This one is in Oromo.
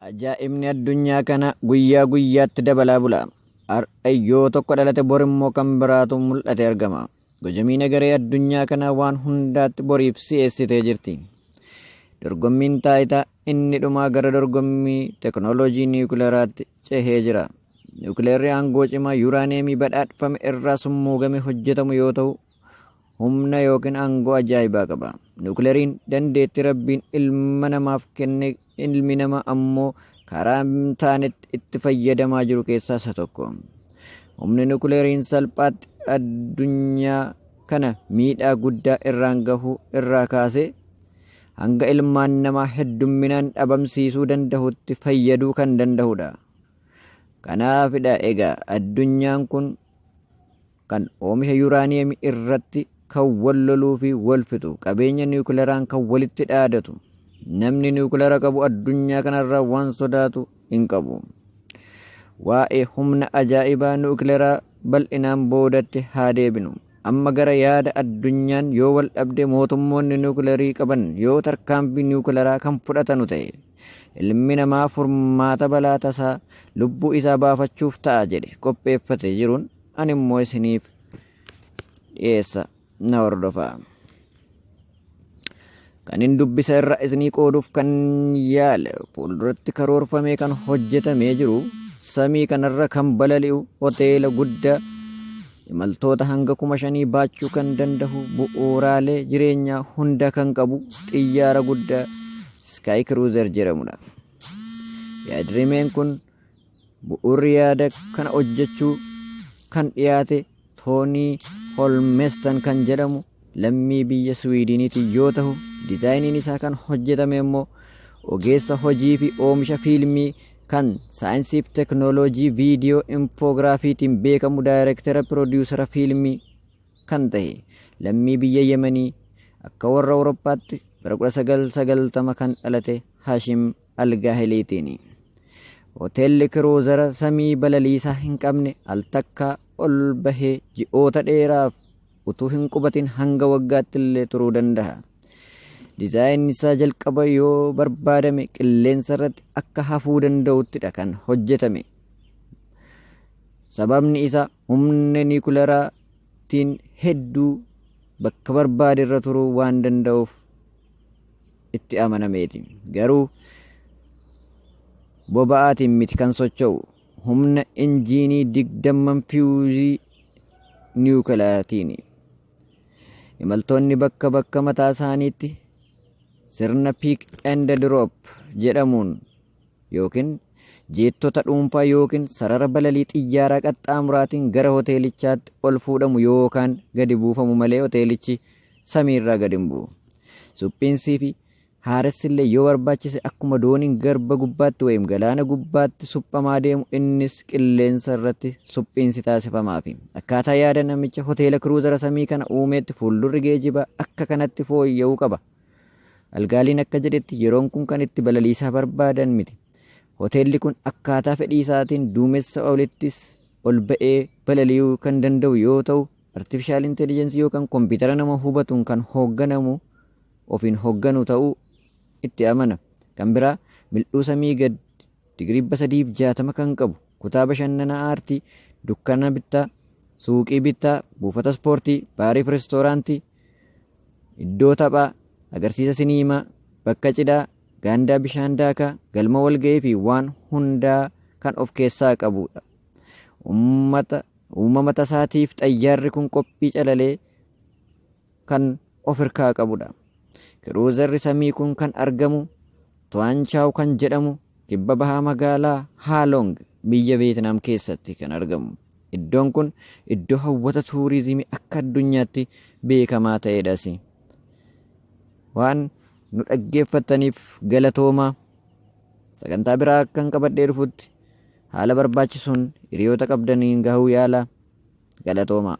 Ajaa'ibni addunyaa kana guyyaa guyyaatti dabalaa bula. Har'ayyoo tokko dhalate borimmoo kan biraatu mul'ate argama. Gojamii nagaree addunyaa kanaa waan hundaatti boriif si'eessitee jirti. Dorgommiin taayitaa inni dhumaa gara dorgommii teknooloojii niwukileeraatti cehee jira. Niwukileerri aangoo cimaa yuuraaneemii badhaadhfame irraa summuugame hojjetamu yoo ta'u, humna yookiin aangoo ajaa'ibaa qaba. Niwukileeriin dandeettii rabbiin ilma namaaf kenne, ilmi namaa ammoo karaa hin taanetti itti fayyadamaa jiru keessaa isa tokko. Humni niwukileeriin salphaatti addunyaa kana miidhaa guddaa irraan gahuu irraa kaasee hanga ilmaan namaa heddumminaan dhabamsiisuu danda'utti fayyaduu kan danda'udha. Kanaafidha egaa addunyaan kun kan oomisha yuuraaniyeemii irratti kan wal loluu fi wal fixu, qabeenya niwukileeraan kan walitti dhaadatu. Namni niwukileera qabu addunyaa kanarraa waan sodaatu hin qabu. Waa'ee humna ajaa'ibaa niwukileeraa bal'inaan boodatti haa deebinu. Amma gara yaada addunyaan yoo wal dhabde mootummoonni niwukileerii qaban yoo tarkaanfii niwukileeraa kan fudhatanu ta'e, ilmi namaa furmaata balaa tasaa lubbuu isaa baafachuuf ta'a jedhe qopheeffate jiruun ani immoo isiniif dhiyeessa. Na hordofaa. Kan hin dubbisa irra isinii qooduuf kan yaale fuulduratti karoorfamee kan hojjetamee jiru samii kanarra kan balali'u hoteela guddaa imaltoota hanga 5,000 baachuu kan danda'u bu'uuraalee jireenyaa hunda kan qabu xiyyaara guddaa Sky Cruiser jedhamudha. Yaadrimeen kun bu'uurri yaada kana hojjechuu kan dhiyaate Toonii Holmestan kan jedhamu lammii biyya Swiidiniiti yoo ta'u, dizaayiniin isaa kan hojjetame immoo ogeessa hojii fi oomisha fiilmii kan saayinsiif teknooloojii viidiyoo infoogiraafiitiin beekamu daayireektara piroodiwusara fiilmii kan ta'e lammii biyya Yemanii akka warra Awurooppaatti bara 1990 kan dhalate Hashim Algaahiliitiini. Hoteelli kiruuzara samii balaliisaa hin qabne al takkaa ol bahee ji'oota dheeraaf utuu hin qubatin hanga waggaatti illee turuu danda'a. Dizaayinni isaa jalqaba yoo barbaadame qilleensa irratti akka hafuu danda'uttidha kan hojjetame. Sababni isaa humna niwukileeraatiin hedduu bakka barbaade irra turuu waan danda'uuf itti amanameeti. Garuu boba'aatiin miti kan socho'u, humna injiinii 20 fiwuzii niwukileeraatiini. Imaltoonni bakka bakka mataa isaaniitti sirna piik and drop jedhamuun yookiin jeettota dhuunfaa yookiin sarara balalii xiyyaaraa qaxxaamuraatiin gara hoteelichaatti ol fuudhamu yookaan gadi buufamu malee hoteelichi samiirraa gadi hin bu'u. Suphiinsii fi haaressi illee yoo barbaachise akkuma dooniin garba gubbaatti wayim galaana gubbaatti suphamaa deemu innis qilleensa irratti suphiinsi taasifamaafi. Akkaataa yaada namicha hoteela kiruuzara samii kana uumeetti fuuldurri geejibaa akka kanatti fooyya'uu qaba. Algaaliin akka jedhetti yeroon kun kan itti balaliisaa barbaadan miti. Hoteelli kun akkaataa fedhii isaatiin duumessa olittis ol ba'ee balali'uu kan danda'u yoo ta'u, artifishaal intelligensii yookaan kompiitara nama hubatuun kan hoogganamu ofiin hoogganu ta'uu itti amana. Kan biraa mil'uu samii gad digirii 360 kan qabu kutaa bashannanaa aartii, dukkana bittaa, suuqii bittaa, buufata ispoortii, baariif reestooraantii, iddoo taphaa, agarsiisa siniimaa, bakka cidhaa, gaandaa bishaan daakaa, galma walga'ii fi waan hundaa kan of keessaa qabudha. Uumama tasaatiif xayyaarri kun qophii calalee kan of hirkaa qabudha. Kiruuzarri samii kun kan argamu Tuwaancaaw kan jedhamu kibba bahaa magaalaa Haalong biyya Veetnaam keessatti kan argamu. Iddoon kun iddoo hawwata tuurizimii akka addunyaatti beekamaa ta'edhas. Waan nu dhaggeeffattaniif galatoomaa. Sagantaa biraa akkan qabadhee dhufutti haala barbaachisuun hiriyoota qabdaniin gahuu yaala. Galatoomaa.